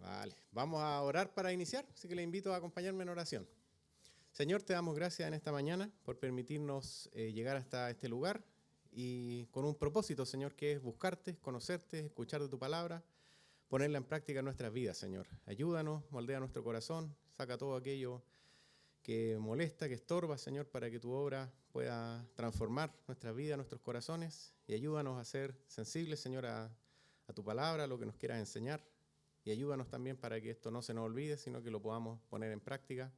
Vale, vamos a orar para iniciar, así que le invito a acompañarme en oración. Señor, te damos gracias en esta mañana por permitirnos llegar hasta este lugar y con un propósito, Señor, que es buscarte, conocerte, escuchar de tu palabra, ponerla en práctica en nuestras vidas, Señor. Ayúdanos, moldea nuestro corazón, saca todo aquello que molesta, que estorba, Señor, para que tu obra pueda transformar nuestras vidas, nuestros corazones, y ayúdanos a ser sensibles, Señor, a tu palabra, a lo que nos quieras enseñar. Y ayúdanos también para que esto no se nos olvide, sino que lo podamos poner en práctica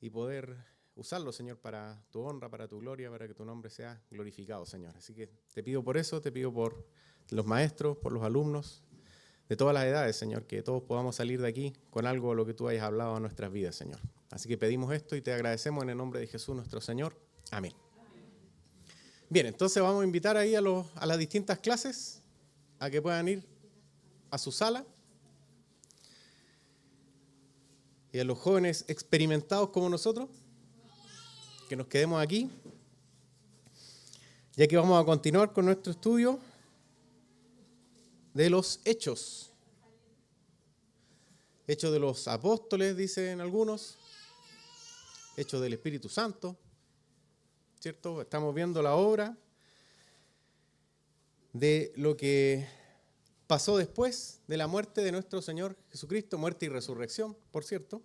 y poder usarlo, Señor, para tu honra, para tu gloria, para que tu nombre sea glorificado, Señor. Así que te pido por eso, te pido por los maestros, por los alumnos, de todas las edades, Señor, que todos podamos salir de aquí con algo de lo que tú hayas hablado a nuestras vidas, Señor. Así que pedimos esto y te agradecemos en el nombre de Jesús nuestro Señor. Amén. Bien, entonces vamos a invitar ahí a las distintas clases a que puedan ir a su sala. Y a los jóvenes experimentados como nosotros, que nos quedemos aquí, ya que vamos a continuar con nuestro estudio de los hechos. Hechos de los apóstoles, dicen algunos, hechos del Espíritu Santo, ¿cierto? Estamos viendo la obra de lo que pasó después de la muerte de nuestro Señor Jesucristo, muerte y resurrección, por cierto,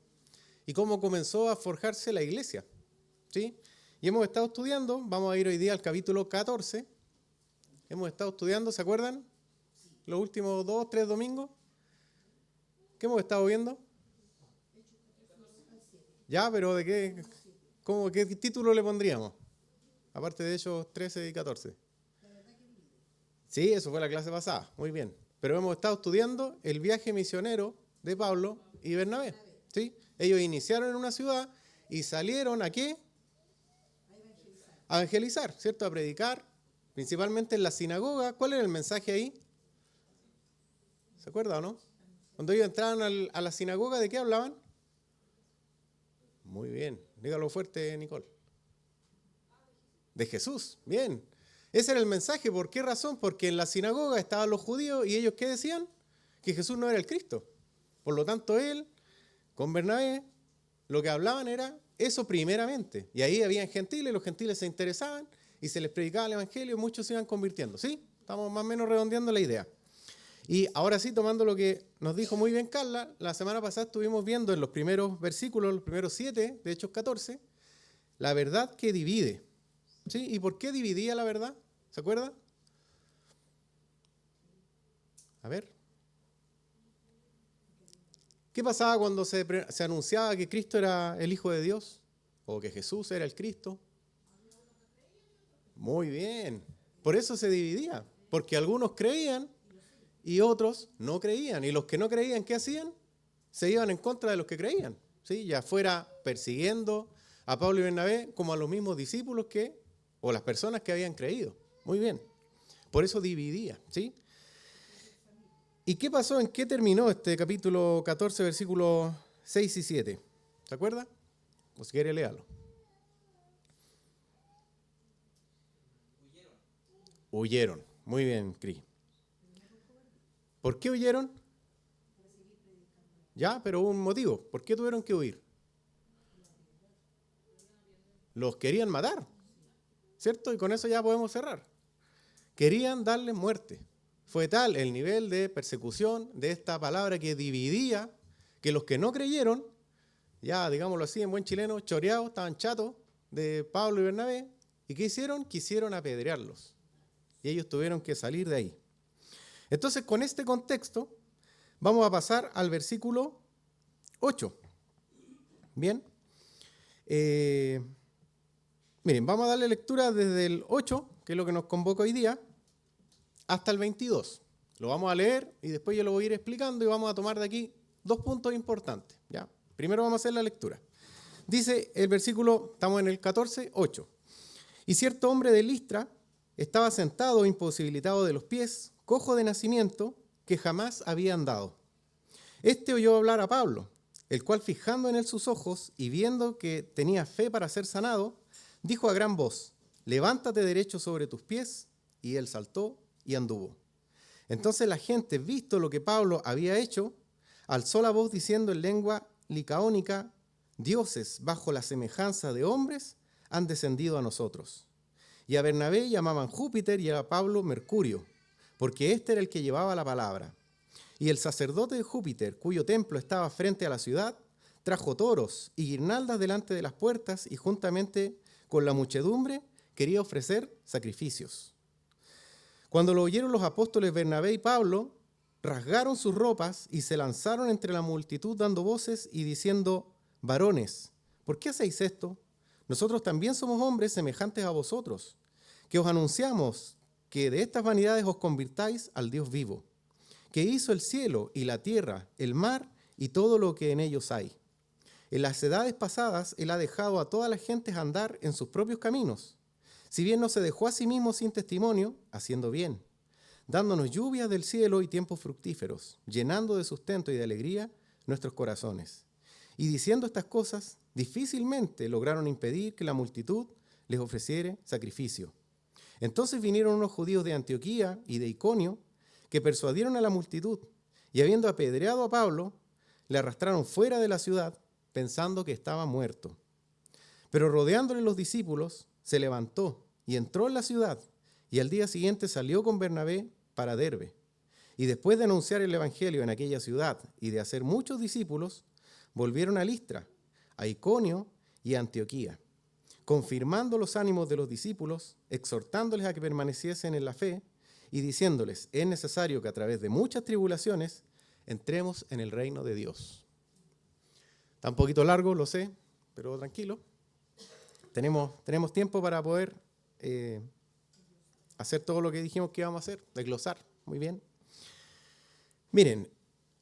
y cómo comenzó a forjarse la iglesia, ¿sí? Y hemos estado estudiando, vamos a ir hoy día al capítulo 14, hemos estado estudiando, ¿se acuerdan? Los últimos 2, 3 domingos, ¿qué hemos estado viendo? Ya, pero ¿de qué? ¿Qué título le pondríamos? Aparte de Hechos 13 y 14. Sí, eso fue la clase pasada, muy bien. Pero hemos estado estudiando el viaje misionero de Pablo y Bernabé, ¿sí? Ellos iniciaron en una ciudad y salieron ¿a qué? A evangelizar, ¿cierto? A predicar, principalmente en la sinagoga. ¿Cuál era el mensaje ahí? ¿Se acuerda o no? Cuando ellos entraron a la sinagoga, ¿de qué hablaban? Muy bien, dígalo fuerte, Nicole. De Jesús, bien. Ese era el mensaje. ¿Por qué razón? Porque en la sinagoga estaban los judíos y ellos ¿qué decían? Que Jesús no era el Cristo. Por lo tanto, él, con Bernabé, lo que hablaban era eso primeramente. Y ahí habían gentiles, los gentiles se interesaban y se les predicaba el evangelio y muchos se iban convirtiendo. ¿Sí? Estamos más o menos redondeando la idea. Y ahora sí, tomando lo que nos dijo muy bien Carla, la semana pasada estuvimos viendo en los primeros versículos, los primeros 7 de Hechos 14, la verdad que divide. ¿Sí? ¿Y por qué dividía la verdad? ¿Se acuerda? A ver. ¿Qué pasaba cuando se anunciaba que Cristo era el Hijo de Dios? ¿O que Jesús era el Cristo? Muy bien. Por eso se dividía. Porque algunos creían y otros no creían. Y los que no creían, ¿qué hacían? Se iban en contra de los que creían. ¿Sí? Ya fuera persiguiendo a Pablo y Bernabé como a los mismos discípulos o las personas que habían creído. Muy bien. Por eso dividía. ¿Sí? ¿Y qué pasó? ¿En qué terminó este capítulo 14, versículos 6 y 7? ¿Se acuerda? O si quiere, léalo. Huyeron. Muy bien, Cris. ¿Por qué huyeron? Ya, pero hubo un motivo. ¿Por qué tuvieron que huir? Los querían matar, ¿cierto? Y con eso ya podemos cerrar. Querían darle muerte. Fue tal el nivel de persecución de esta palabra que dividía, que los que no creyeron, ya digámoslo así en buen chileno, choreados, estaban chatos de Pablo y Bernabé. ¿Y qué hicieron? Quisieron apedrearlos. Y ellos tuvieron que salir de ahí. Entonces, con este contexto, vamos a pasar al versículo 8. Bien. Miren, vamos a darle lectura desde el 8, que es lo que nos convoca hoy día, hasta el 22. Lo vamos a leer y después yo lo voy a ir explicando y vamos a tomar de aquí 2 puntos importantes. ¿Ya? Primero vamos a hacer la lectura. Dice el versículo, estamos en el 14, 8. Y cierto hombre de Listra estaba sentado, imposibilitado de los pies, cojo de nacimiento, que jamás había andado. Este oyó hablar a Pablo, el cual fijando en él sus ojos y viendo que tenía fe para ser sanado, dijo a gran voz, levántate derecho sobre tus pies, y él saltó y anduvo. Entonces la gente, visto lo que Pablo había hecho, alzó la voz diciendo en lengua licaónica: dioses bajo la semejanza de hombres han descendido a nosotros. Y a Bernabé llamaban Júpiter y a Pablo Mercurio, porque este era el que llevaba la palabra. Y el sacerdote de Júpiter, cuyo templo estaba frente a la ciudad, trajo toros y guirnaldas delante de las puertas y juntamente con la muchedumbre quería ofrecer sacrificios. Cuando lo oyeron los apóstoles Bernabé y Pablo, rasgaron sus ropas y se lanzaron entre la multitud dando voces y diciendo: varones, ¿por qué hacéis esto? Nosotros también somos hombres semejantes a vosotros, que os anunciamos que de estas vanidades os convirtáis al Dios vivo, que hizo el cielo y la tierra, el mar y todo lo que en ellos hay. En las edades pasadas él ha dejado a todas las gentes andar en sus propios caminos, si bien no se dejó a sí mismo sin testimonio, haciendo bien, dándonos lluvias del cielo y tiempos fructíferos, llenando de sustento y de alegría nuestros corazones. Y diciendo estas cosas, difícilmente lograron impedir que la multitud les ofreciera sacrificio. Entonces vinieron unos judíos de Antioquía y de Iconio, que persuadieron a la multitud, y habiendo apedreado a Pablo, le arrastraron fuera de la ciudad, pensando que estaba muerto. Pero rodeándole los discípulos, se levantó y entró en la ciudad, y al día siguiente salió con Bernabé para Derbe. Y después de anunciar el evangelio en aquella ciudad y de hacer muchos discípulos, volvieron a Listra, a Iconio y a Antioquía, confirmando los ánimos de los discípulos, exhortándoles a que permaneciesen en la fe y diciéndoles: es necesario que a través de muchas tribulaciones entremos en el reino de Dios. Está un poquito largo, lo sé, pero tranquilo. Tenemos tiempo para poder hacer todo lo que dijimos que íbamos a hacer, desglosar. Muy bien. Miren,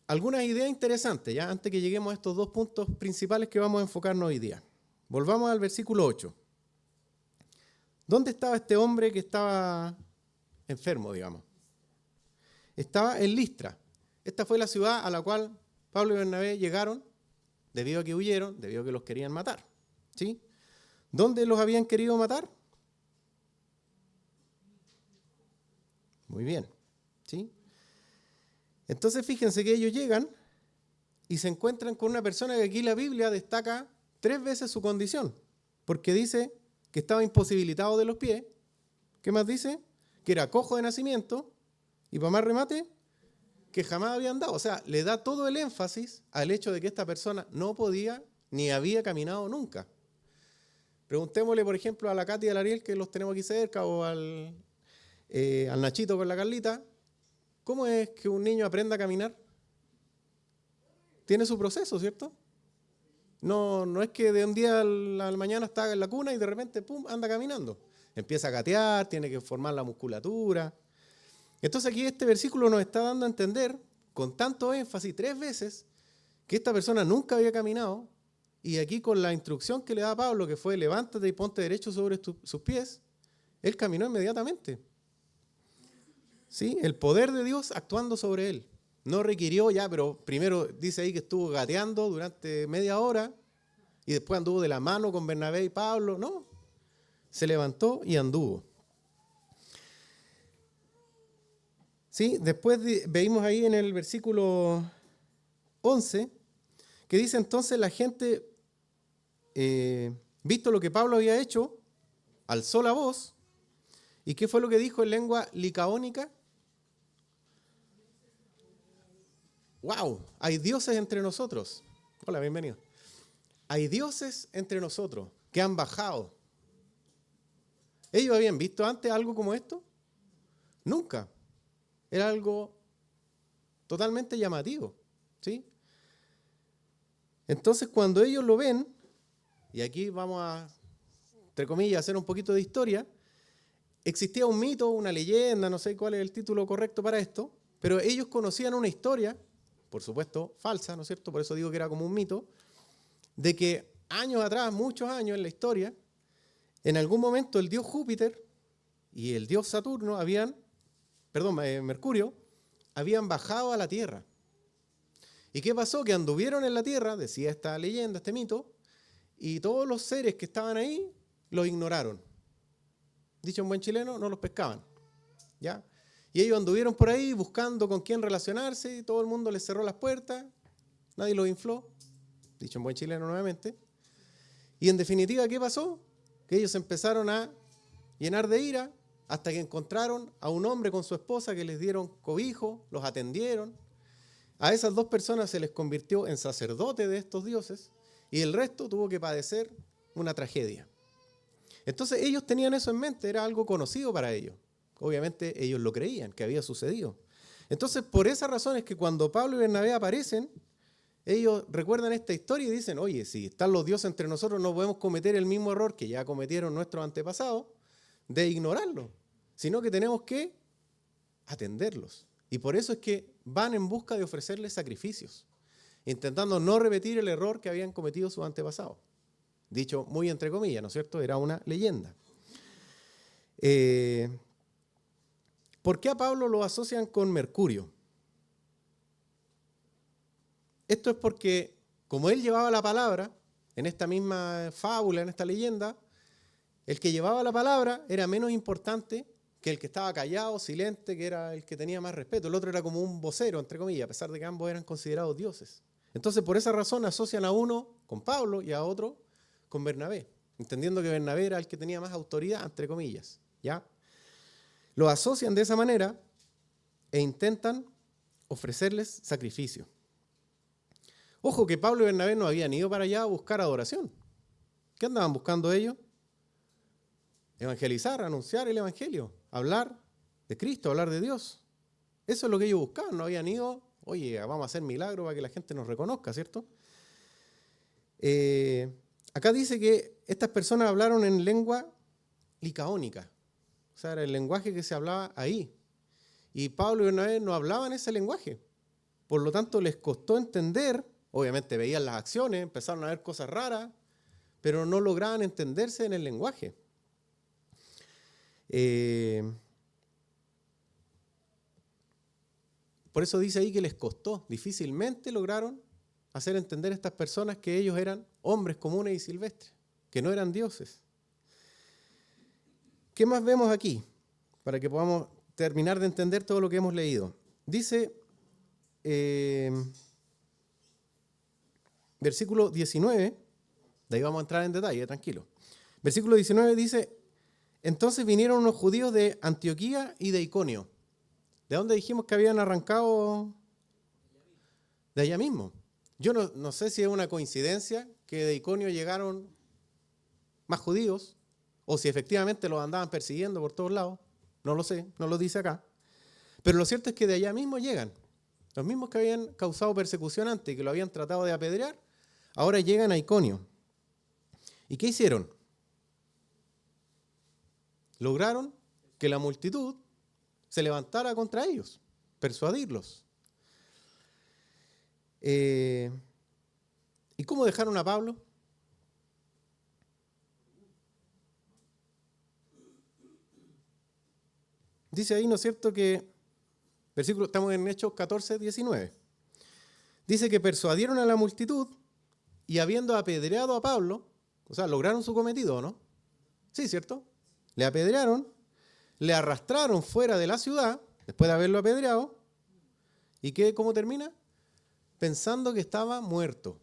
algunas ideas interesantes, ya antes que lleguemos a estos dos puntos principales que vamos a enfocarnos hoy día. Volvamos al versículo 8. ¿Dónde estaba este hombre que estaba enfermo, digamos? Estaba en Listra. Esta fue la ciudad a la cual Pablo y Bernabé llegaron debido a que huyeron, debido a que los querían matar. ¿Sí? ¿Dónde los habían querido matar? Muy bien. ¿Sí? Entonces fíjense que ellos llegan y se encuentran con una persona que aquí la Biblia destaca 3 veces su condición, porque dice que estaba imposibilitado de los pies. ¿Qué más dice? Que era cojo de nacimiento y, para más remate, que jamás había andado. O sea, le da todo el énfasis al hecho de que esta persona no podía ni había caminado nunca. Preguntémosle, por ejemplo, a la Katy y al Ariel, que los tenemos aquí cerca, o al Nachito con la Carlita. ¿Cómo es que un niño aprenda a caminar? Tiene su proceso, ¿cierto? No es que de un día a la mañana está en la cuna y de repente, pum, anda caminando. Empieza a gatear, tiene que formar la musculatura. Entonces aquí este versículo nos está dando a entender, con tanto énfasis, 3 veces, que esta persona nunca había caminado. Y aquí con la instrucción que le da Pablo, que fue: levántate y ponte derecho sobre sus pies, él caminó inmediatamente. ¿Sí? El poder de Dios actuando sobre él. No requirió ya, pero primero dice ahí que estuvo gateando durante media hora y después anduvo de la mano con Bernabé y Pablo. No, se levantó y anduvo. ¿Sí? Después veímos ahí en el versículo 11 que dice: entonces la gente, visto lo que Pablo había hecho, alzó la voz. ¿Y qué fue lo que dijo en lengua licaónica? ¡Wow! Hay dioses entre nosotros. Hola, bienvenido. Hay dioses entre nosotros que han bajado. ¿Ellos habían visto antes algo como esto? Nunca. Era algo totalmente llamativo. ¿Sí? Entonces, cuando ellos lo ven, y aquí vamos a, entre comillas, hacer un poquito de historia, existía un mito, una leyenda, no sé cuál es el título correcto para esto, pero ellos conocían una historia, por supuesto falsa, ¿no es cierto? Por eso digo que era como un mito, de que años atrás, muchos años en la historia, en algún momento el dios Júpiter y el dios Saturno Mercurio, habían bajado a la Tierra. ¿Y qué pasó? Que anduvieron en la Tierra, decía esta leyenda, este mito, y todos los seres que estaban ahí los ignoraron. Dicho en buen chileno, no los pescaban. ¿Ya? Y ellos anduvieron por ahí buscando con quién relacionarse, y todo el mundo les cerró las puertas, nadie los infló, dicho en buen chileno nuevamente. Y en definitiva, ¿qué pasó? Que ellos empezaron a llenar de ira hasta que encontraron a un hombre con su esposa que les dieron cobijo, los atendieron. A esas dos personas se les convirtió en sacerdote de estos dioses y el resto tuvo que padecer una tragedia. Entonces ellos tenían eso en mente, era algo conocido para ellos. Obviamente ellos lo creían, que había sucedido. Entonces por esa razón es que cuando Pablo y Bernabé aparecen, ellos recuerdan esta historia y dicen, oye, si están los dioses entre nosotros, no podemos cometer el mismo error que ya cometieron nuestros antepasados de ignorarlos, sino que tenemos que atenderlos. Y por eso es que van en busca de ofrecerles sacrificios, intentando no repetir el error que habían cometido sus antepasados. Dicho muy entre comillas, ¿no es cierto? Era una leyenda. ¿Por qué a Pablo lo asocian con Mercurio? Esto es porque, como él llevaba la palabra, en esta misma fábula, en esta leyenda, el que llevaba la palabra era menos importante que el que estaba callado, silente, que era el que tenía más respeto. El otro era como un vocero, entre comillas, a pesar de que ambos eran considerados dioses. Entonces, por esa razón, asocian a uno con Pablo y a otro con Bernabé, entendiendo que Bernabé era el que tenía más autoridad, entre comillas, ¿ya? Lo asocian de esa manera e intentan ofrecerles sacrificio. Ojo que Pablo y Bernabé no habían ido para allá a buscar adoración. ¿Qué andaban buscando ellos? Evangelizar, anunciar el evangelio, hablar de Cristo, hablar de Dios. Eso es lo que ellos buscaban, no habían ido, oye, vamos a hacer milagros para que la gente nos reconozca, ¿cierto? Acá dice que estas personas hablaron en lengua licaónica, o sea, era el lenguaje que se hablaba ahí. Y Pablo y Bernabé no hablaban ese lenguaje, por lo tanto les costó entender, obviamente veían las acciones, empezaron a ver cosas raras, pero no lograban entenderse en el lenguaje. Por eso dice ahí que les costó, difícilmente lograron hacer entender a estas personas que ellos eran hombres comunes y silvestres, que no eran dioses. ¿Qué más vemos aquí? Para que podamos terminar de entender todo lo que hemos leído. Dice, versículo 19, de ahí vamos a entrar en detalle, tranquilo. Versículo 19 dice, entonces vinieron unos judíos de Antioquía y de Iconio. ¿De dónde dijimos que habían arrancado? De allá mismo. Yo no sé si es una coincidencia que de Iconio llegaron más judíos o si efectivamente los andaban persiguiendo por todos lados. No lo sé, no lo dice acá. Pero lo cierto es que de allá mismo llegan. Los mismos que habían causado persecución antes y que lo habían tratado de apedrear, ahora llegan a Iconio. ¿Y qué hicieron? Lograron que la multitud se levantara contra ellos, persuadirlos. ¿Y cómo dejaron a Pablo? Dice ahí, ¿no es cierto?, que, versículo, estamos en Hechos 14, 19. Dice que persuadieron a la multitud y habiendo apedreado a Pablo, o sea, lograron su cometido, ¿no? Sí, ¿cierto? Le apedrearon, le arrastraron fuera de la ciudad, después de haberlo apedreado, ¿y cómo termina? Pensando que estaba muerto.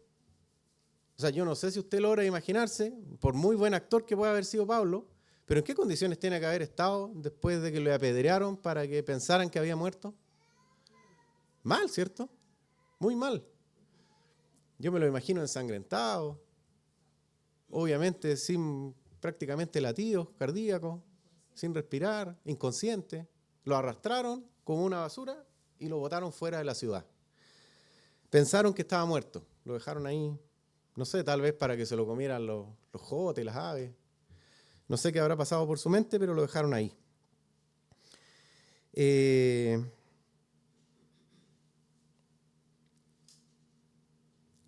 O sea, yo no sé si usted logra imaginarse, por muy buen actor que pueda haber sido Pablo, pero ¿en qué condiciones tiene que haber estado después de que le apedrearon para que pensaran que había muerto? Mal, ¿cierto? Muy mal. Yo me lo imagino ensangrentado, obviamente sin prácticamente latidos cardíacos, sin respirar, inconsciente. Lo arrastraron como una basura y lo botaron fuera de la ciudad. Pensaron que estaba muerto, lo dejaron ahí, no sé, tal vez para que se lo comieran los jotes, las aves. No sé qué habrá pasado por su mente, pero lo dejaron ahí.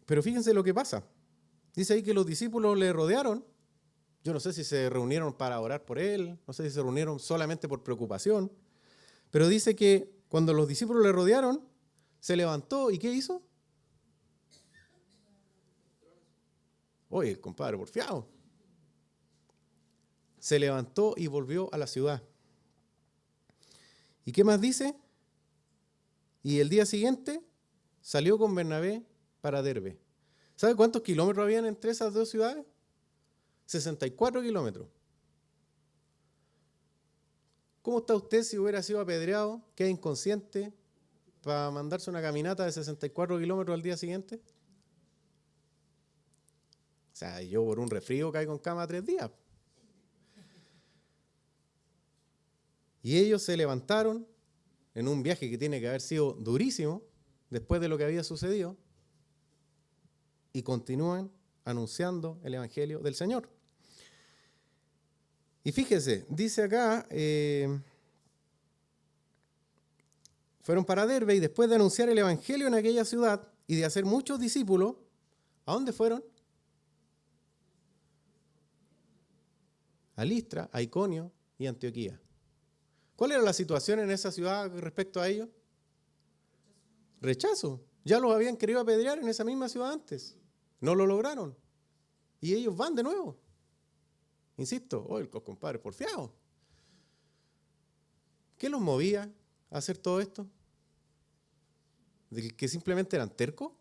Pero fíjense lo que pasa. Dice ahí que los discípulos le rodearon. Yo no sé si se reunieron para orar por él, no sé si se reunieron solamente por preocupación, pero dice que cuando los discípulos le rodearon, se levantó y ¿qué hizo? Oye, el compadre porfiado. Se levantó y volvió a la ciudad. ¿Y qué más dice? Y el día siguiente salió con Bernabé para Derbe. ¿Sabe cuántos kilómetros habían entre esas dos ciudades? 64 kilómetros. ¿Cómo está usted si hubiera sido apedreado, queda inconsciente, para mandarse una caminata de 64 kilómetros al día siguiente? O sea, yo por un resfrío caigo en cama 3 días. Y ellos se levantaron en un viaje que tiene que haber sido durísimo, después de lo que había sucedido, y continúan anunciando el Evangelio del Señor. Y fíjese, dice acá, fueron para Derbe y después de anunciar el Evangelio en aquella ciudad y de hacer muchos discípulos, ¿a dónde fueron? A Listra, a Iconio y a Antioquía. ¿Cuál era la situación en esa ciudad respecto a ellos? Rechazo. Ya los habían querido apedrear en esa misma ciudad antes. No lo lograron. Y ellos van de nuevo. Insisto, los compadres porfiados. ¿Qué los movía a hacer todo esto? ¿De que simplemente eran tercos?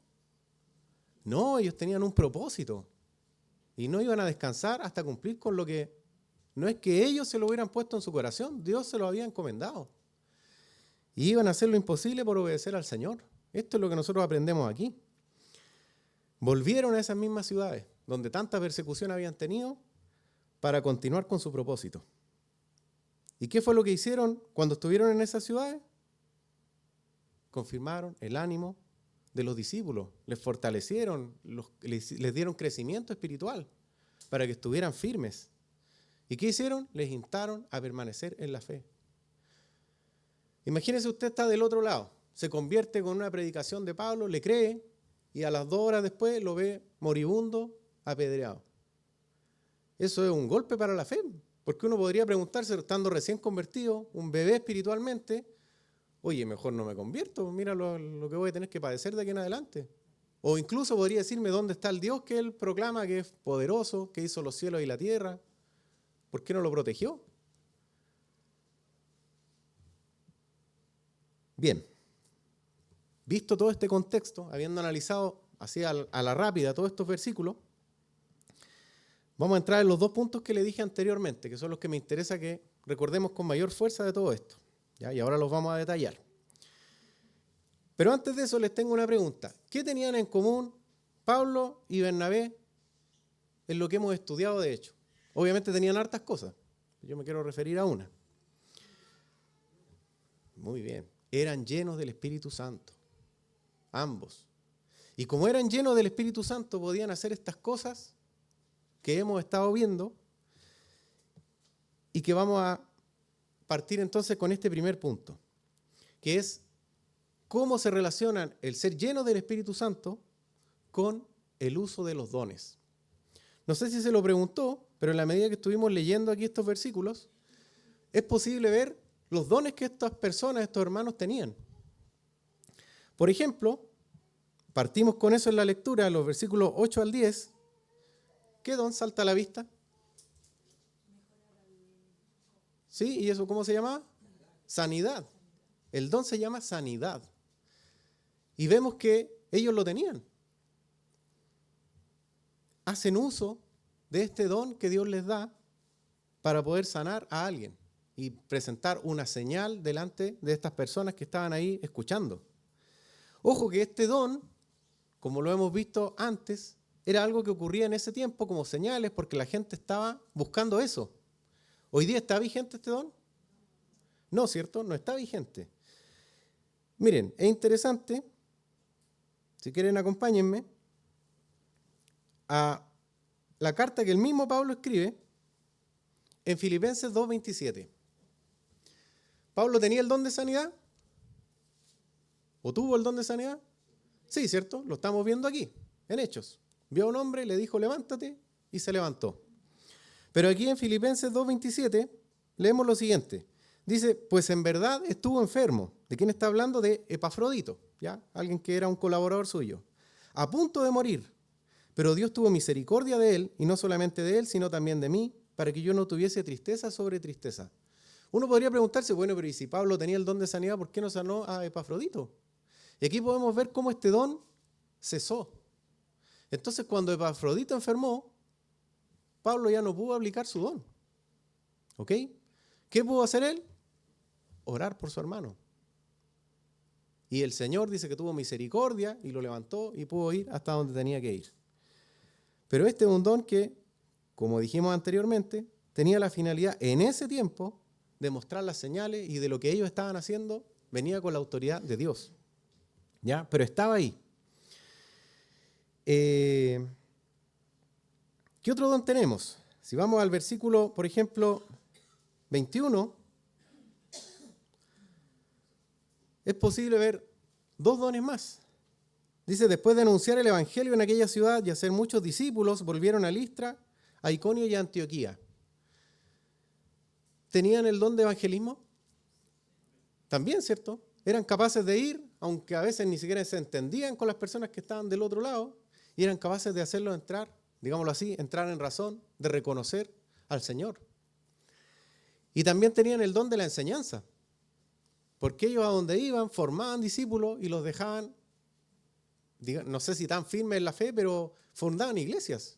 No, ellos tenían un propósito. Y no iban a descansar hasta cumplir con lo que no es que ellos se lo hubieran puesto en su corazón, Dios se lo había encomendado. Y iban a hacer lo imposible por obedecer al Señor. Esto es lo que nosotros aprendemos aquí. Volvieron a esas mismas ciudades, donde tanta persecución habían tenido, para continuar con su propósito. ¿Y qué fue lo que hicieron cuando estuvieron en esas ciudades? Confirmaron el ánimo de los discípulos, les fortalecieron, les dieron crecimiento espiritual para que estuvieran firmes. ¿Y qué hicieron? Les instaron a permanecer en la fe. Imagínese, usted está del otro lado, se convierte con una predicación de Pablo, le cree y a las 2 horas después lo ve moribundo, apedreado. Eso es un golpe para la fe, porque uno podría preguntarse, estando recién convertido, un bebé espiritualmente, oye, mejor no me convierto, mira lo que voy a tener que padecer de aquí en adelante. O incluso podría decirme dónde está el Dios que él proclama que es poderoso, que hizo los cielos y la tierra. ¿Por qué no lo protegió? Bien, visto todo este contexto, habiendo analizado así a la rápida todos estos versículos, vamos a entrar en los 2 puntos que le dije anteriormente, que son los que me interesa que recordemos con mayor fuerza de todo esto. ¿Ya? Y ahora los vamos a detallar. Pero antes de eso les tengo una pregunta. ¿Qué tenían en común Pablo y Bernabé en lo que hemos estudiado de hecho? Obviamente tenían hartas cosas. Yo me quiero referir a una. Muy bien. Eran llenos del Espíritu Santo. Ambos. Y como eran llenos del Espíritu Santo, podían hacer estas cosas que hemos estado viendo y que vamos a partir entonces con este primer punto, que es cómo se relacionan el ser lleno del Espíritu Santo con el uso de los dones. No sé si se lo preguntó, pero en la medida que estuvimos leyendo aquí estos versículos, es posible ver los dones que estas personas, estos hermanos tenían. Por ejemplo, partimos con eso en la lectura, los versículos 8 al 10. ¿Qué don salta a la vista? ¿Sí? ¿Y eso cómo se llamaba? Sanidad. El don se llama sanidad. Y vemos que ellos lo tenían. Hacen uso de este don que Dios les da para poder sanar a alguien y presentar una señal delante de estas personas que estaban ahí escuchando. Ojo que este don, como lo hemos visto antes, era algo que ocurría en ese tiempo como señales porque la gente estaba buscando eso. ¿Hoy día está vigente este don? No, ¿cierto? No está vigente. Miren, es interesante, si quieren acompáñenme, a la carta que el mismo Pablo escribe en Filipenses 2:27. ¿Pablo tenía el don de sanidad? ¿O tuvo el don de sanidad? Sí, ¿cierto? Lo estamos viendo aquí, en Hechos. Vio a un hombre, le dijo, levántate, y se levantó. Pero aquí en Filipenses 2:27 leemos lo siguiente. Dice, pues en verdad estuvo enfermo. ¿De quién está hablando? De Epafrodito, ¿ya? Alguien que era un colaborador suyo. A punto de morir. Pero Dios tuvo misericordia de él, y no solamente de él, sino también de mí, para que yo no tuviese tristeza sobre tristeza. Uno podría preguntarse, bueno, pero ¿y si Pablo tenía el don de sanidad, por qué no sanó a Epafrodito? Y aquí podemos ver cómo este don cesó. Entonces, cuando Epafrodito enfermó, Pablo ya no pudo aplicar su don. ¿Ok? ¿Qué pudo hacer él? Orar por su hermano. Y el Señor dice que tuvo misericordia y lo levantó y pudo ir hasta donde tenía que ir. Pero este es un don que, como dijimos anteriormente, tenía la finalidad en ese tiempo de mostrar las señales, y de lo que ellos estaban haciendo venía con la autoridad de Dios. ¿Ya? Pero estaba ahí. ¿Qué otro don tenemos? Si vamos al versículo, por ejemplo, 21, es posible ver dos dones más. Dice: después de anunciar el evangelio en aquella ciudad y hacer muchos discípulos, volvieron a Listra, a Iconio y a Antioquía. ¿Tenían el don de evangelismo? También, ¿cierto? Eran capaces de ir, aunque a veces ni siquiera se entendían con las personas que estaban del otro lado, y eran capaces de hacerlos entrar, digámoslo así, entrar en razón, de reconocer al Señor. Y también tenían el don de la enseñanza, porque ellos a donde iban formaban discípulos y los dejaban, no sé si tan firmes en la fe, pero fundaban iglesias.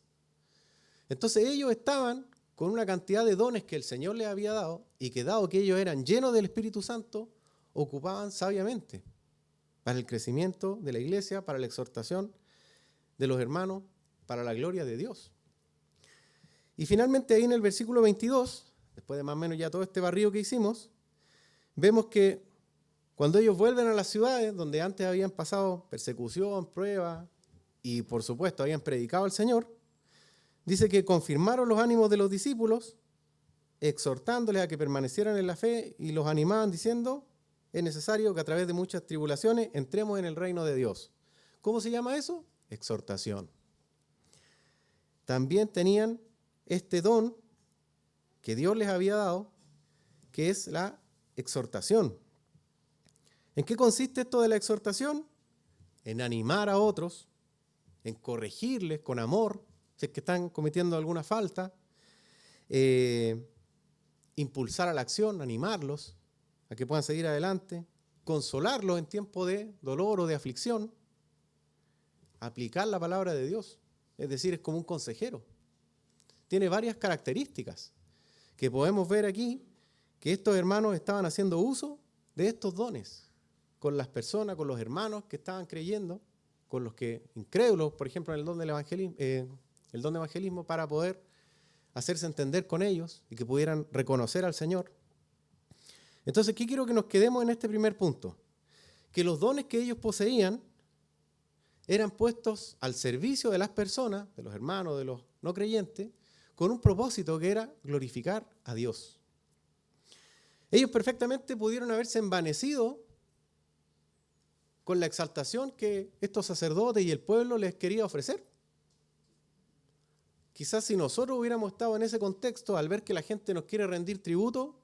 Entonces ellos estaban con una cantidad de dones que el Señor les había dado, y que dado que ellos eran llenos del Espíritu Santo, ocupaban sabiamente para el crecimiento de la iglesia, para la exhortación de los hermanos, para la gloria de Dios. Y finalmente ahí en el versículo 22, después de más o menos ya todo este barrido que hicimos, vemos que cuando ellos vuelven a las ciudades donde antes habían pasado persecución, prueba, y por supuesto habían predicado al Señor, dice que confirmaron los ánimos de los discípulos, exhortándoles a que permanecieran en la fe, y los animaban diciendo: es necesario que a través de muchas tribulaciones entremos en el reino de Dios. ¿Cómo se llama eso? Exhortación. También tenían este don que Dios les había dado, que es la exhortación. ¿En qué consiste esto de la exhortación? En animar a otros, en corregirles con amor, si es que están cometiendo alguna falta, impulsar a la acción, animarlos a que puedan seguir adelante, consolarlos en tiempo de dolor o de aflicción, aplicar la palabra de Dios, es decir, es como un consejero. Tiene varias características que podemos ver aquí, que estos hermanos estaban haciendo uso de estos dones con las personas, con los hermanos que estaban creyendo, con los que incrédulos, por ejemplo, en el don del evangelismo, el don de evangelismo, para poder hacerse entender con ellos y que pudieran reconocer al Señor. Entonces, ¿qué quiero que nos quedemos en este primer punto? Que los dones que ellos poseían eran puestos al servicio de las personas, de los hermanos, de los no creyentes, con un propósito que era glorificar a Dios. Ellos perfectamente pudieron haberse envanecido con la exaltación que estos sacerdotes y el pueblo les quería ofrecer. Quizás si nosotros hubiéramos estado en ese contexto, al ver que la gente nos quiere rendir tributo,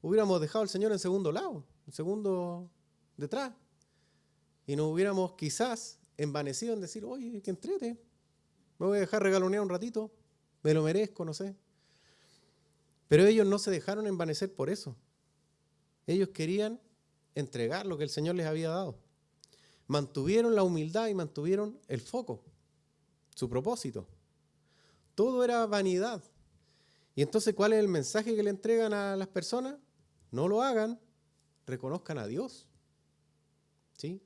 hubiéramos dejado al Señor en segundo lado, en segundo detrás, y nos hubiéramos quizás envanecido en decir: oye, que entrete, me voy a dejar regalonear un ratito, me lo merezco, no sé. Pero ellos no se dejaron envanecer por eso. Ellos querían entregar lo que el Señor les había dado. Mantuvieron la humildad y mantuvieron el foco, su propósito. Todo era vanidad. Y entonces, ¿cuál es el mensaje que le entregan a las personas? No lo hagan, reconozcan a Dios. ¿Sí?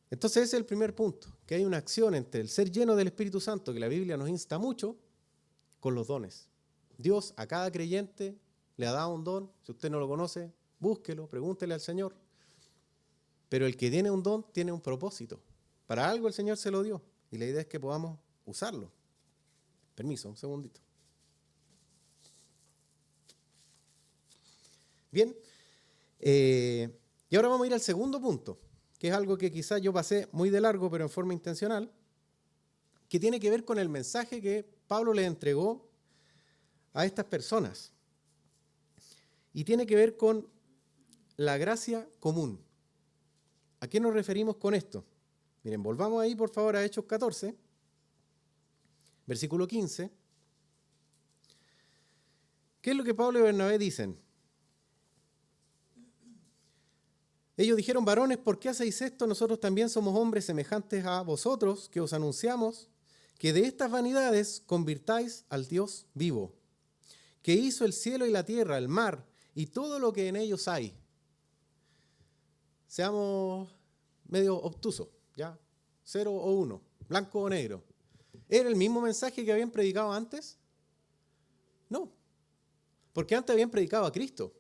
Entonces ese es el primer punto, que hay una acción entre el ser lleno del Espíritu Santo, que la Biblia nos insta mucho, con los dones. Dios a cada creyente le ha dado un don. Si usted no lo conoce, búsquelo, pregúntele al Señor. Pero el que tiene un don tiene un propósito. Para algo el Señor se lo dio, y la idea es que podamos usarlo. Permiso, un segundito. Bien, y ahora vamos a ir al segundo punto, que es algo que quizás yo pasé muy de largo, pero en forma intencional, que tiene que ver con el mensaje que Pablo le entregó a estas personas. Y tiene que ver con la gracia común. ¿A qué nos referimos con esto? Miren, volvamos ahí por favor a Hechos 14, versículo 15. ¿Qué es lo que Pablo y Bernabé dicen? Ellos dijeron: varones, ¿por qué hacéis esto? Nosotros también somos hombres semejantes a vosotros, que os anunciamos que de estas vanidades convirtáis al Dios vivo, que hizo el cielo y la tierra, el mar y todo lo que en ellos hay. Seamos medio obtusos, ¿ya? 0 o 1, blanco o negro. ¿Era el mismo mensaje que habían predicado antes? No, porque antes habían predicado a Cristo.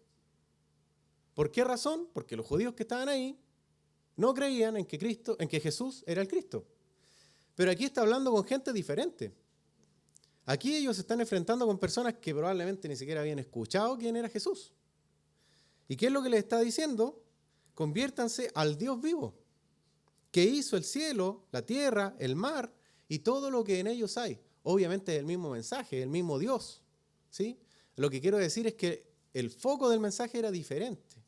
¿Por qué razón? Porque los judíos que estaban ahí no creían en que Jesús era el Cristo. Pero aquí está hablando con gente diferente. Aquí ellos se están enfrentando con personas que probablemente ni siquiera habían escuchado quién era Jesús. ¿Y qué es lo que les está diciendo? Conviértanse al Dios vivo, que hizo el cielo, la tierra, el mar y todo lo que en ellos hay. Obviamente es el mismo mensaje, el mismo Dios, ¿sí? Lo que quiero decir es que el foco del mensaje era diferente,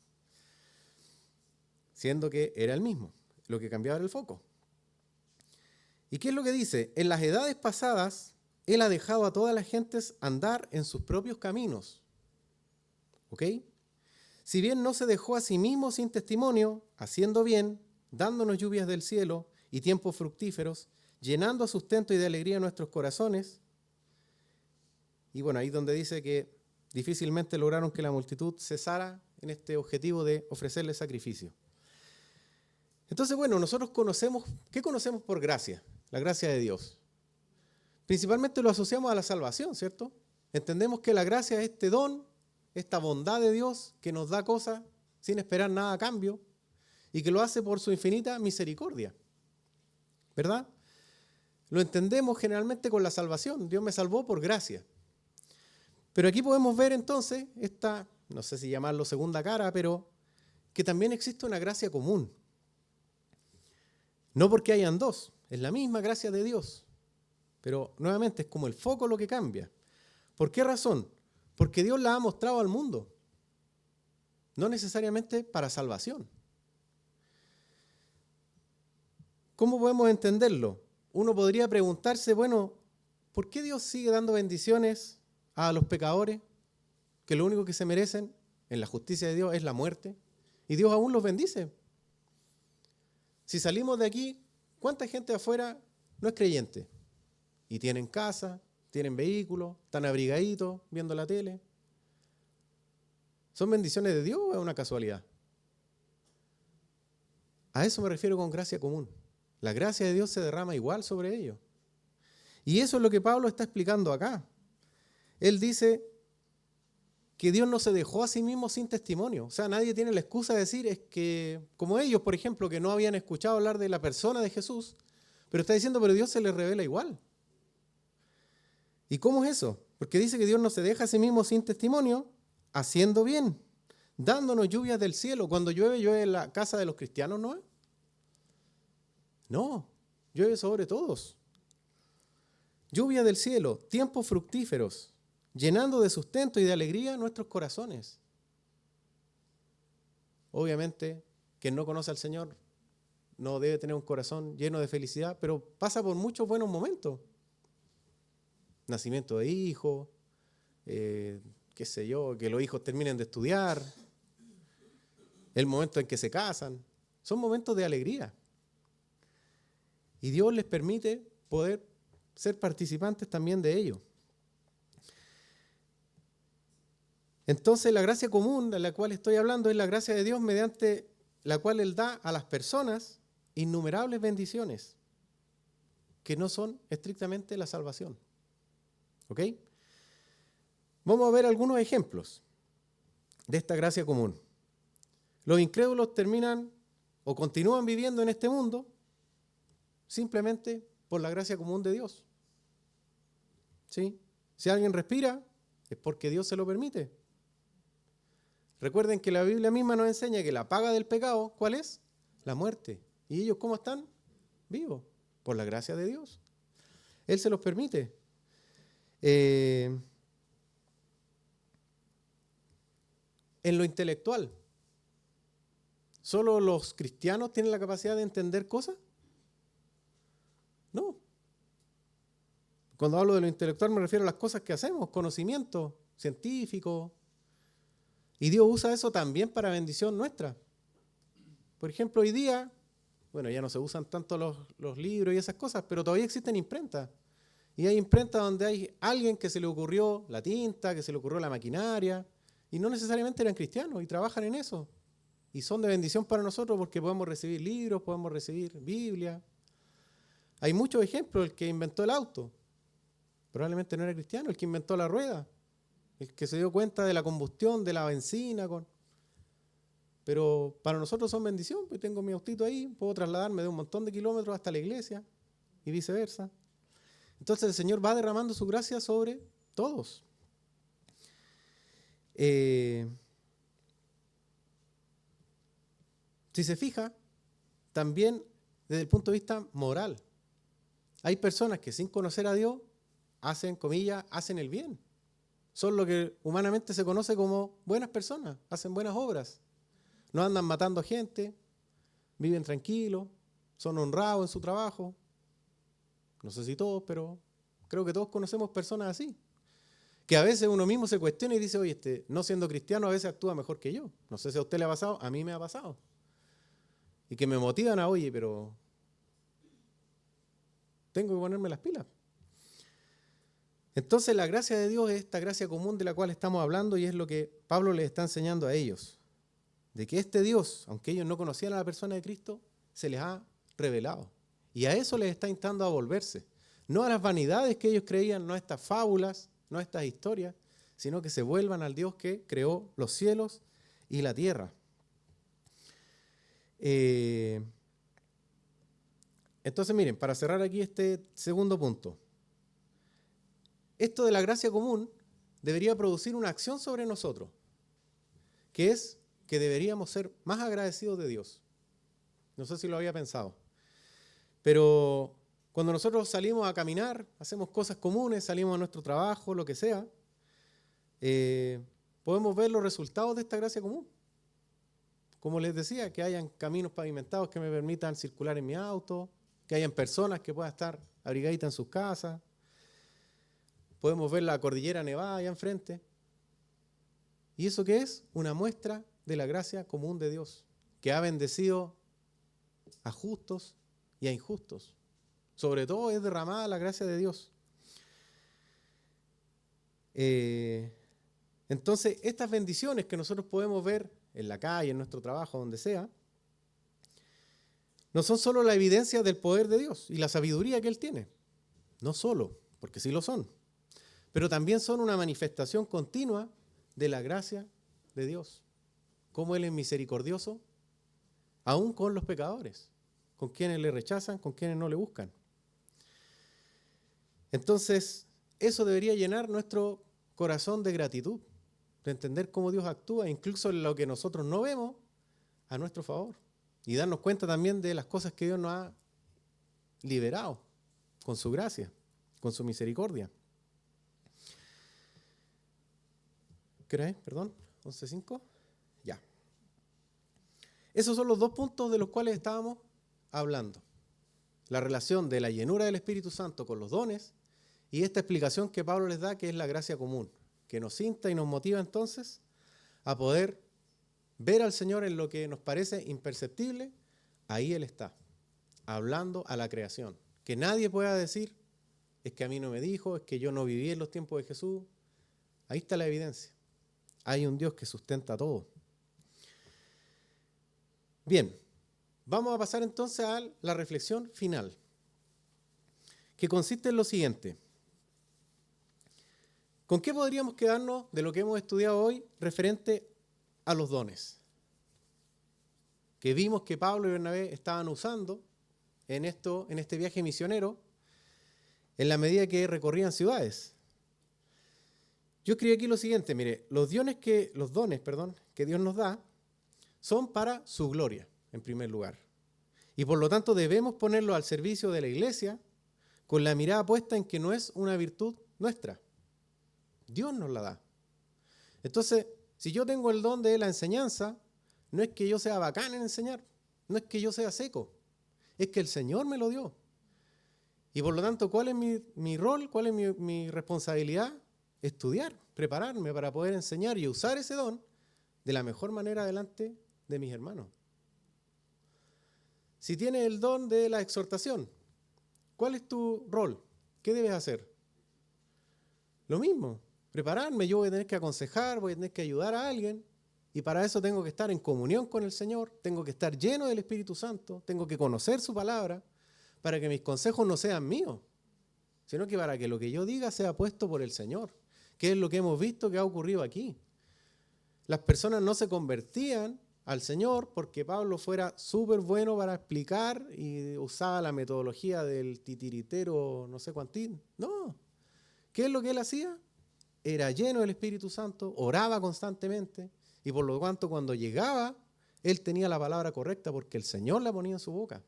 siendo que era el mismo. Lo que cambiaba era el foco. ¿Y qué es lo que dice? En las edades pasadas, Él ha dejado a todas las gentes andar en sus propios caminos. ¿Ok? Si bien no se dejó a sí mismo sin testimonio, haciendo bien, dándonos lluvias del cielo y tiempos fructíferos, llenando a sustento y de alegría nuestros corazones. Y bueno, ahí donde dice que difícilmente lograron que la multitud cesara en este objetivo de ofrecerle sacrificio. Entonces, bueno, nosotros conocemos, ¿qué conocemos por gracia? La gracia de Dios. Principalmente lo asociamos a la salvación, ¿cierto? Entendemos que la gracia es este don, esta bondad de Dios que nos da cosas sin esperar nada a cambio y que lo hace por su infinita misericordia, ¿verdad? Lo entendemos generalmente con la salvación. Dios me salvó por gracia. Pero aquí podemos ver entonces esta, no sé si llamarlo segunda cara, pero que también existe una gracia común. No porque hayan dos, es la misma gracia de Dios. Pero nuevamente es como el foco lo que cambia. ¿Por qué razón? Porque Dios la ha mostrado al mundo. No necesariamente para salvación. ¿Cómo podemos entenderlo? Uno podría preguntarse, bueno, ¿por qué Dios sigue dando bendiciones a los pecadores? Que lo único que se merecen en la justicia de Dios es la muerte. Y Dios aún los bendice. Si salimos de aquí, ¿cuánta gente afuera no es creyente? Y tienen casa, tienen vehículos, están abrigaditos, viendo la tele. ¿Son bendiciones de Dios o es una casualidad? A eso me refiero con gracia común. La gracia de Dios se derrama igual sobre ellos. Y eso es lo que Pablo está explicando acá. Él dice que Dios no se dejó a sí mismo sin testimonio. O sea, nadie tiene la excusa de decir, es que, como ellos, por ejemplo, que no habían escuchado hablar de la persona de Jesús, pero está diciendo, pero Dios se les revela igual. ¿Y cómo es eso? Porque dice que Dios no se deja a sí mismo sin testimonio, haciendo bien, dándonos lluvias del cielo. Cuando llueve, llueve en la casa de los cristianos, ¿no? No, llueve sobre todos. Lluvia del cielo, tiempos fructíferos, llenando de sustento y de alegría nuestros corazones. Obviamente, quien no conoce al Señor no debe tener un corazón lleno de felicidad, pero pasa por muchos buenos momentos. Nacimiento de hijos, qué sé yo, que los hijos terminen de estudiar, el momento en que se casan, son momentos de alegría. Y Dios les permite poder ser participantes también de ello. Entonces, la gracia común de la cual estoy hablando es la gracia de Dios mediante la cual Él da a las personas innumerables bendiciones que no son estrictamente la salvación. ¿Ok? Vamos a ver algunos ejemplos de esta gracia común. Los incrédulos terminan o continúan viviendo en este mundo simplemente por la gracia común de Dios. ¿Sí? Si alguien respira, es porque Dios se lo permite. Recuerden que la Biblia misma nos enseña que la paga del pecado, ¿cuál es? La muerte. ¿Y ellos cómo están? Vivos, por la gracia de Dios. Él se los permite. En lo intelectual, ¿solo los cristianos tienen la capacidad de entender cosas? No. Cuando hablo de lo intelectual me refiero a las cosas que hacemos, conocimiento científico. Y Dios usa eso también para bendición nuestra. Por ejemplo, hoy día, bueno, ya no se usan tanto los libros y esas cosas, pero todavía existen imprentas. Y hay imprentas donde hay alguien que se le ocurrió la tinta, que se le ocurrió la maquinaria, y no necesariamente eran cristianos y trabajan en eso. Y son de bendición para nosotros porque podemos recibir libros, podemos recibir Biblia. Hay muchos ejemplos. El que inventó el auto, probablemente no era cristiano. El que inventó la rueda, el que se dio cuenta de la combustión, de la benzina. Pero para nosotros son bendición, pues tengo mi autito ahí, puedo trasladarme de un montón de kilómetros hasta la iglesia y viceversa. Entonces el Señor va derramando su gracia sobre todos. Si se fija, también desde el punto de vista moral, hay personas que sin conocer a Dios hacen, comillas, hacen el bien. Son lo que humanamente se conoce como buenas personas, hacen buenas obras. No andan matando gente, viven tranquilos, son honrados en su trabajo. No sé si todos, pero creo que todos conocemos personas así. Que a veces uno mismo se cuestiona y dice, oye, no siendo cristiano a veces actúa mejor que yo. No sé si a usted le ha pasado, a mí me ha pasado. Y que me motivan a, oye, pero tengo que ponerme las pilas. Entonces la gracia de Dios es esta gracia común de la cual estamos hablando y es lo que Pablo les está enseñando a ellos. De que este Dios, aunque ellos no conocían a la persona de Cristo, se les ha revelado. Y a eso les está instando a volverse. No a las vanidades que ellos creían, no a estas fábulas, no a estas historias, sino que se vuelvan al Dios que creó los cielos y la tierra. Entonces miren, para cerrar aquí este segundo punto. Esto de la gracia común debería producir una acción sobre nosotros, que es que deberíamos ser más agradecidos de Dios. No sé si lo había pensado. Pero cuando nosotros salimos a caminar, hacemos cosas comunes, salimos a nuestro trabajo, lo que sea, podemos ver los resultados de esta gracia común. Como les decía, que hayan caminos pavimentados que me permitan circular en mi auto, que hayan personas que puedan estar abrigaditas en sus casas. Podemos ver la cordillera nevada allá enfrente. ¿Y eso qué es? Una muestra de la gracia común de Dios, que ha bendecido a justos y a injustos. Sobre todo es derramada la gracia de Dios. Entonces, estas bendiciones que nosotros podemos ver en la calle, en nuestro trabajo, donde sea, no son solo la evidencia del poder de Dios y la sabiduría que Él tiene. No solo, porque sí lo son. Pero también son una manifestación continua de la gracia de Dios. Cómo Él es misericordioso, aún con los pecadores, con quienes le rechazan, con quienes no le buscan. Entonces, eso debería llenar nuestro corazón de gratitud, de entender cómo Dios actúa, incluso en lo que nosotros no vemos, a nuestro favor. Y darnos cuenta también de las cosas que Dios nos ha liberado con su gracia, con su misericordia. ¿Qué hora es? Perdón, 11:05. Ya. Esos son los dos puntos de los cuales estábamos hablando. La relación de la llenura del Espíritu Santo con los dones y esta explicación que Pablo les da, que es la gracia común, que nos insta y nos motiva entonces a poder ver al Señor en lo que nos parece imperceptible. Ahí Él está, hablando a la creación. Que nadie pueda decir, es que a mí no me dijo, es que yo no viví en los tiempos de Jesús. Ahí está la evidencia. Hay un Dios que sustenta todo. Bien, vamos a pasar entonces a la reflexión final, que consiste en lo siguiente. ¿Con qué podríamos quedarnos de lo que hemos estudiado hoy referente a los dones? Que vimos que Pablo y Bernabé estaban usando en este viaje misionero en la medida que recorrían ciudades. Yo escribí aquí lo siguiente, mire, los dones que Dios nos da son para su gloria, en primer lugar. Y por lo tanto debemos ponerlos al servicio de la iglesia con la mirada puesta en que no es una virtud nuestra. Dios nos la da. Entonces, si yo tengo el don de la enseñanza, no es que yo sea bacán en enseñar, no es que yo sea seco, es que el Señor me lo dio. Y por lo tanto, ¿cuál es mi rol? ¿Cuál es mi responsabilidad? Estudiar, prepararme para poder enseñar y usar ese don de la mejor manera delante de mis hermanos. Si tienes el don de la exhortación, ¿cuál es tu rol? ¿Qué debes hacer? Lo mismo, prepararme. Yo voy a tener que aconsejar, voy a tener que ayudar a alguien. Y para eso tengo que estar en comunión con el Señor, tengo que estar lleno del Espíritu Santo, tengo que conocer su palabra para que mis consejos no sean míos, sino que para que lo que yo diga sea puesto por el Señor, que es lo que hemos visto que ha ocurrido aquí. Las personas no se convertían al Señor porque Pablo fuera súper bueno para explicar y usaba la metodología del titiritero no sé cuántín. No. ¿Qué es lo que él hacía? Era lleno del Espíritu Santo, oraba constantemente y por lo tanto cuando llegaba, él tenía la palabra correcta porque el Señor la ponía en su boca.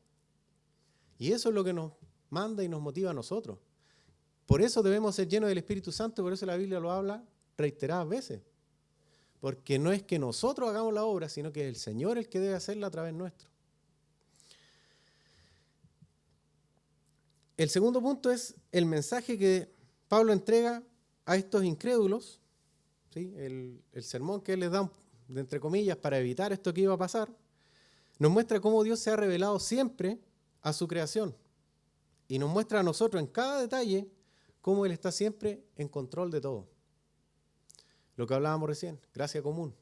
Y eso es lo que nos manda y nos motiva a nosotros. Por eso debemos ser llenos del Espíritu Santo, por eso la Biblia lo habla reiteradas veces. Porque no es que nosotros hagamos la obra, sino que es el Señor el que debe hacerla a través nuestro. El segundo punto es el mensaje que Pablo entrega a estos incrédulos, ¿sí? El sermón que él les da, entre comillas, para evitar esto que iba a pasar, nos muestra cómo Dios se ha revelado siempre a su creación. Y nos muestra a nosotros en cada detalle cómo Él está siempre en control de todo. Lo que hablábamos recién, gracia común.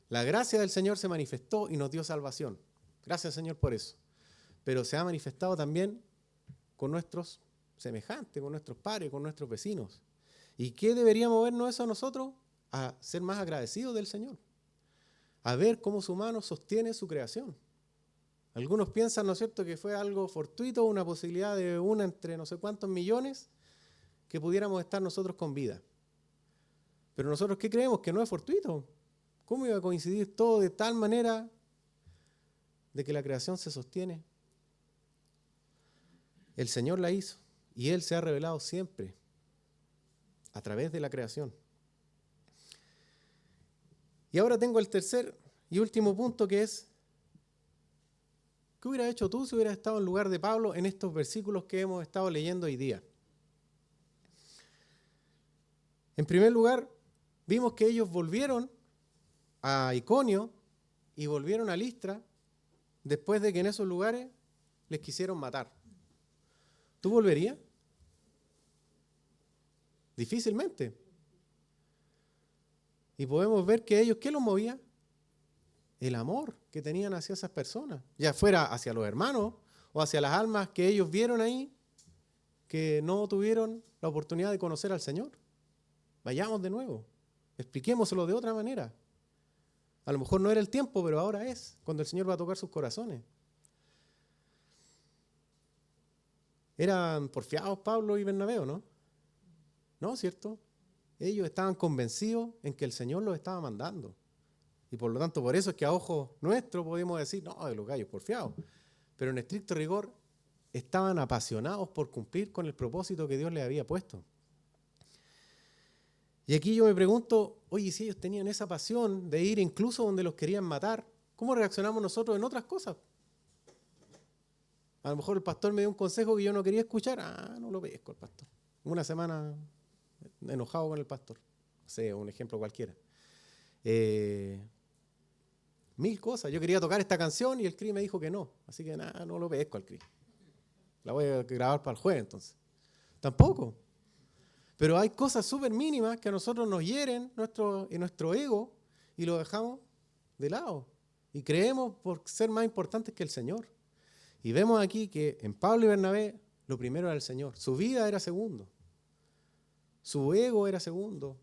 La gracia del Señor se manifestó y nos dio salvación. Gracias, Señor, por eso. Pero se ha manifestado también con nuestros semejantes, con nuestros pares, con nuestros vecinos. ¿Y qué debería movernos eso a nosotros? A ser más agradecidos del Señor. A ver cómo su mano sostiene su creación. Algunos piensan, ¿no es cierto?, que fue algo fortuito, una posibilidad de una entre no sé cuántos millones que pudiéramos estar nosotros con vida. Pero nosotros, ¿qué creemos? Que no es fortuito. ¿Cómo iba a coincidir todo de tal manera de que la creación se sostiene? El Señor la hizo y Él se ha revelado siempre a través de la creación. Y ahora tengo el tercer y último punto, que es: ¿qué hubieras hecho tú si hubieras estado en lugar de Pablo en estos versículos que hemos estado leyendo hoy día? En primer lugar, vimos que ellos volvieron a Iconio y volvieron a Listra después de que en esos lugares les quisieron matar. ¿Tú volverías? Difícilmente. Y podemos ver que ellos, ¿qué los movía? El amor que tenían hacia esas personas, ya fuera hacia los hermanos o hacia las almas que ellos vieron ahí, que no tuvieron la oportunidad de conocer al Señor. Vayamos de nuevo, expliquémoslo de otra manera. A lo mejor no era el tiempo, pero ahora es, cuando el Señor va a tocar sus corazones. Eran porfiados Pablo y Bernabé, ¿no? No, ¿cierto? Ellos estaban convencidos en que el Señor los estaba mandando. Y por lo tanto, por eso es que a ojos nuestros podemos decir, no, de los gallos porfiados. Pero en estricto rigor, estaban apasionados por cumplir con el propósito que Dios les había puesto. Y aquí yo me pregunto, oye, si ellos tenían esa pasión de ir incluso donde los querían matar, ¿cómo reaccionamos nosotros en otras cosas? A lo mejor el pastor me dio un consejo que yo no quería escuchar. No lo pesco el pastor. Una semana enojado con el pastor. No sé, un ejemplo cualquiera. Mil cosas. Yo quería tocar esta canción y el CRI me dijo que no. Así que no lo pesco al CRI. La voy a grabar para el jueves entonces. Tampoco. Pero hay cosas súper mínimas que a nosotros nos hieren en nuestro ego y lo dejamos de lado. Y creemos por ser más importantes que el Señor. Y vemos aquí que en Pablo y Bernabé lo primero era el Señor. Su vida era segundo. Su ego era segundo.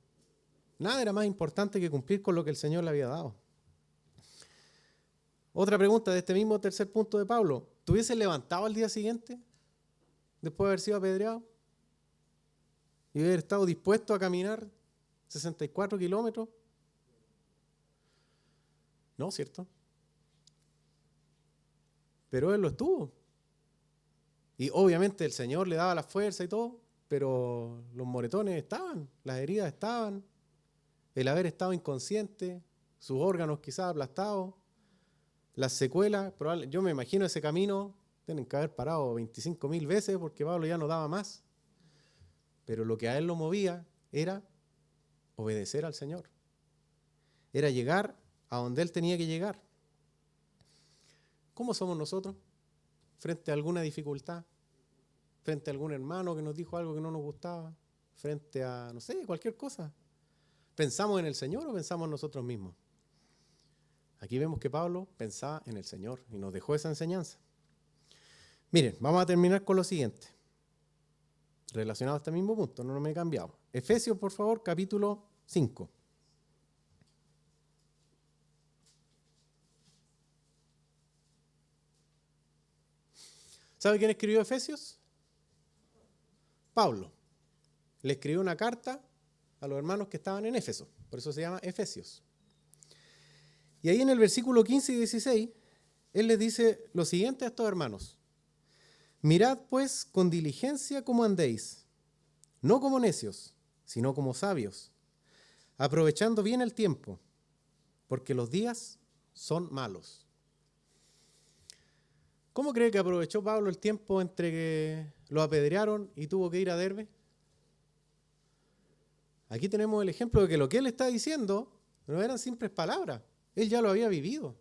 Nada era más importante que cumplir con lo que el Señor le había dado. Otra pregunta de este mismo tercer punto de Pablo. ¿Te hubieses levantado al día siguiente después de haber sido apedreado? ¿Y haber estado dispuesto a caminar 64 kilómetros? No, ¿cierto? Pero él lo estuvo. Y obviamente el Señor le daba la fuerza y todo, pero los moretones estaban, las heridas estaban, el haber estado inconsciente, sus órganos quizás aplastados, las secuelas, yo me imagino ese camino, tienen que haber parado 25.000 veces porque Pablo ya no daba más. Pero lo que a él lo movía era obedecer al Señor. Era llegar a donde él tenía que llegar. ¿Cómo somos nosotros? frente a alguna dificultad, frente a algún hermano que nos dijo algo que no nos gustaba, frente a, no sé, cualquier cosa. ¿Pensamos en el Señor o pensamos en nosotros mismos? Aquí vemos que Pablo pensaba en el Señor y nos dejó esa enseñanza. Miren, vamos a terminar con lo siguiente, relacionado a este mismo punto, no me he cambiado. Efesios, por favor, capítulo 5. ¿Sabe quién escribió Efesios? Pablo. Le escribió una carta a los hermanos que estaban en Éfeso, por eso se llama Efesios. Y ahí en el versículo 15 y 16, él les dice lo siguiente a estos hermanos. Mirad pues con diligencia cómo andéis, no como necios, sino como sabios, aprovechando bien el tiempo, porque los días son malos. ¿Cómo cree que aprovechó Pablo el tiempo entre que lo apedrearon y tuvo que ir a Derbe? Aquí tenemos el ejemplo de que lo que él está diciendo no eran simples palabras, él ya lo había vivido.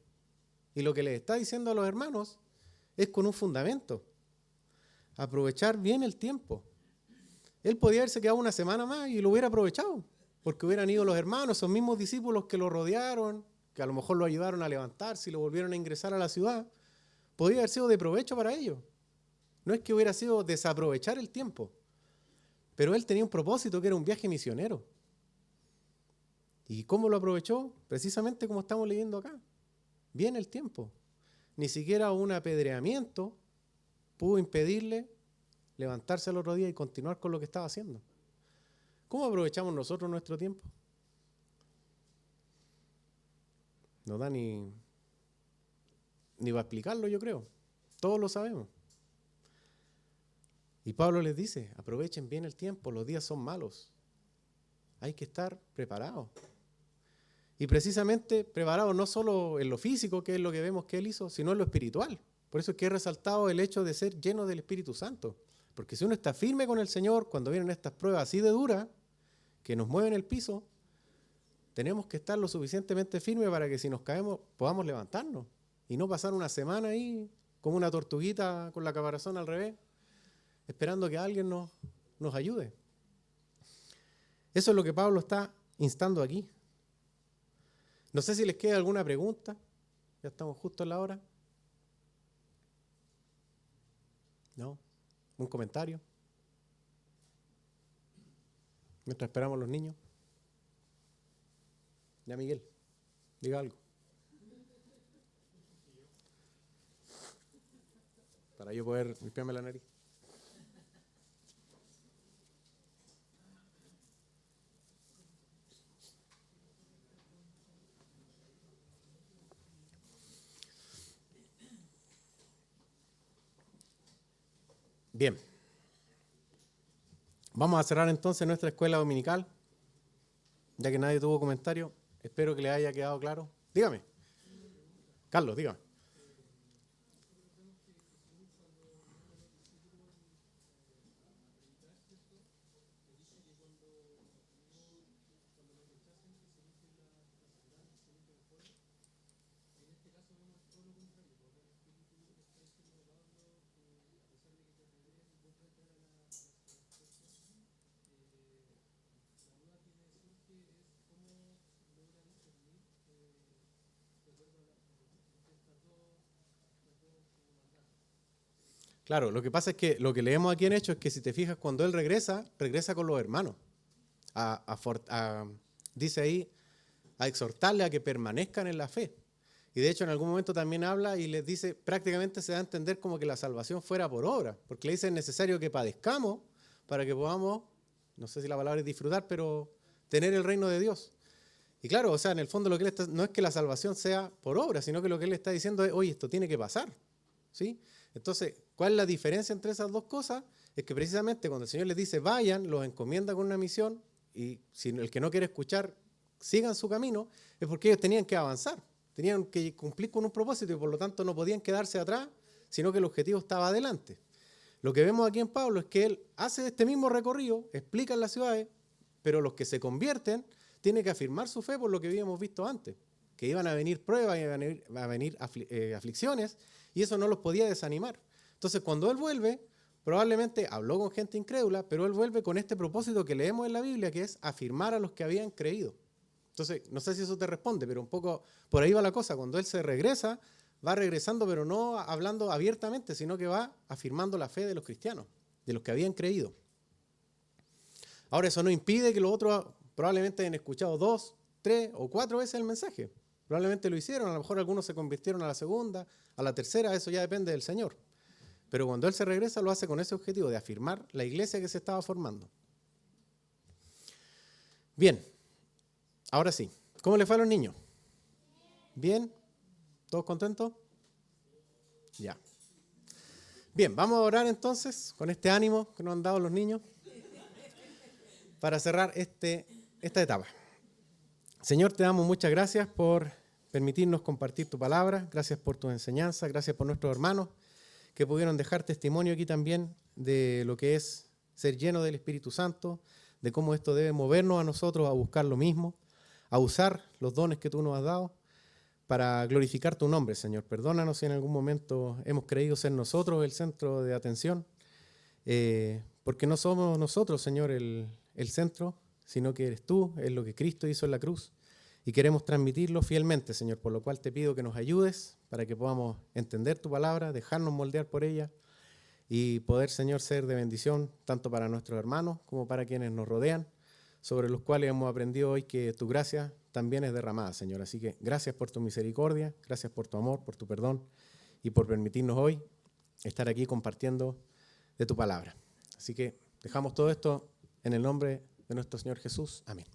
Y lo que le está diciendo a los hermanos es con un fundamento. Aprovechar bien el tiempo. Él podía haberse quedado una semana más y lo hubiera aprovechado, porque hubieran ido los hermanos, esos mismos discípulos que lo rodearon, que a lo mejor lo ayudaron a levantarse y lo volvieron a ingresar a la ciudad. Podría haber sido de provecho para ellos. No es que hubiera sido desaprovechar el tiempo, pero él tenía un propósito que era un viaje misionero. ¿Y cómo lo aprovechó? Precisamente como estamos leyendo acá. Bien el tiempo. Ni siquiera un apedreamiento pudo impedirle levantarse al otro día y continuar con lo que estaba haciendo. ¿Cómo aprovechamos nosotros nuestro tiempo? No da ni va a explicarlo, yo creo. Todos lo sabemos. Y Pablo les dice, aprovechen bien el tiempo, los días son malos. Hay que estar preparados. Y precisamente preparados no solo en lo físico, que es lo que vemos que él hizo, sino en lo espiritual. Por eso es que he resaltado el hecho de ser lleno del Espíritu Santo. Porque si uno está firme con el Señor, cuando vienen estas pruebas así de duras, que nos mueven el piso, tenemos que estar lo suficientemente firmes para que si nos caemos podamos levantarnos. Y no pasar una semana ahí como una tortuguita con la caparazón al revés, esperando que alguien nos ayude. Eso es lo que Pablo está instando aquí. No sé si les queda alguna pregunta. Ya estamos justo en la hora. ¿No? ¿Un comentario? Mientras esperamos a los niños. Ya, Miguel, diga algo. Para yo poder limpiarme la nariz. Bien. Vamos a cerrar entonces nuestra escuela dominical, ya que nadie tuvo comentario. Espero que les haya quedado claro. Dígame. Carlos, dígame. Claro, lo que pasa es que lo que leemos aquí en Hechos es que si te fijas, cuando él regresa con los hermanos. Dice ahí, a exhortarle a que permanezcan en la fe. Y de hecho en algún momento también habla y les dice, prácticamente se da a entender como que la salvación fuera por obra, porque le dice es necesario que padezcamos para que podamos, no sé si la palabra es disfrutar, pero tener el reino de Dios. Y claro, o sea, en el fondo lo que él está, no es que la salvación sea por obra, sino que lo que él está diciendo es, oye, esto tiene que pasar, ¿sí? Entonces, ¿cuál es la diferencia entre esas dos cosas? Es que precisamente cuando el Señor les dice, vayan, los encomienda con una misión, y si el que no quiere escuchar, sigan su camino, es porque ellos tenían que avanzar, tenían que cumplir con un propósito y por lo tanto no podían quedarse atrás, sino que el objetivo estaba adelante. Lo que vemos aquí en Pablo es que él hace este mismo recorrido, explica en las ciudades, pero los que se convierten tienen que afirmar su fe por lo que habíamos visto antes, que iban a venir pruebas, iban a venir aflicciones, y eso no los podía desanimar. Entonces, cuando Él vuelve, probablemente habló con gente incrédula, pero Él vuelve con este propósito que leemos en la Biblia, que es afirmar a los que habían creído. Entonces, no sé si eso te responde, pero un poco por ahí va la cosa. Cuando Él se regresa, va regresando, pero no hablando abiertamente, sino que va afirmando la fe de los cristianos, de los que habían creído. Ahora, eso no impide que los otros probablemente hayan escuchado 2, 3 o 4 veces el mensaje. Probablemente lo hicieron, a lo mejor algunos se convirtieron a la segunda, a la tercera, eso ya depende del Señor. Pero cuando Él se regresa, lo hace con ese objetivo de afirmar la iglesia que se estaba formando. Bien, ahora sí. ¿Cómo le fue a los niños? ¿Bien? ¿Todos contentos? Ya. Bien, vamos a orar entonces con este ánimo que nos han dado los niños para cerrar esta etapa. Señor, te damos muchas gracias por permitirnos compartir tu palabra. Gracias por tu enseñanza. Gracias por nuestros hermanos que pudieron dejar testimonio aquí también de lo que es ser lleno del Espíritu Santo, de cómo esto debe movernos a nosotros a buscar lo mismo, a usar los dones que tú nos has dado para glorificar tu nombre, Señor. Perdónanos si en algún momento hemos creído ser nosotros el centro de atención, porque no somos nosotros, Señor, el centro, sino que eres tú, es lo que Cristo hizo en la cruz. Y queremos transmitirlo fielmente, Señor, por lo cual te pido que nos ayudes para que podamos entender tu palabra, dejarnos moldear por ella y poder, Señor, ser de bendición tanto para nuestros hermanos como para quienes nos rodean, sobre los cuales hemos aprendido hoy que tu gracia también es derramada, Señor. Así que gracias por tu misericordia, gracias por tu amor, por tu perdón y por permitirnos hoy estar aquí compartiendo de tu palabra. Así que dejamos todo esto en el nombre de nuestro Señor Jesús. Amén.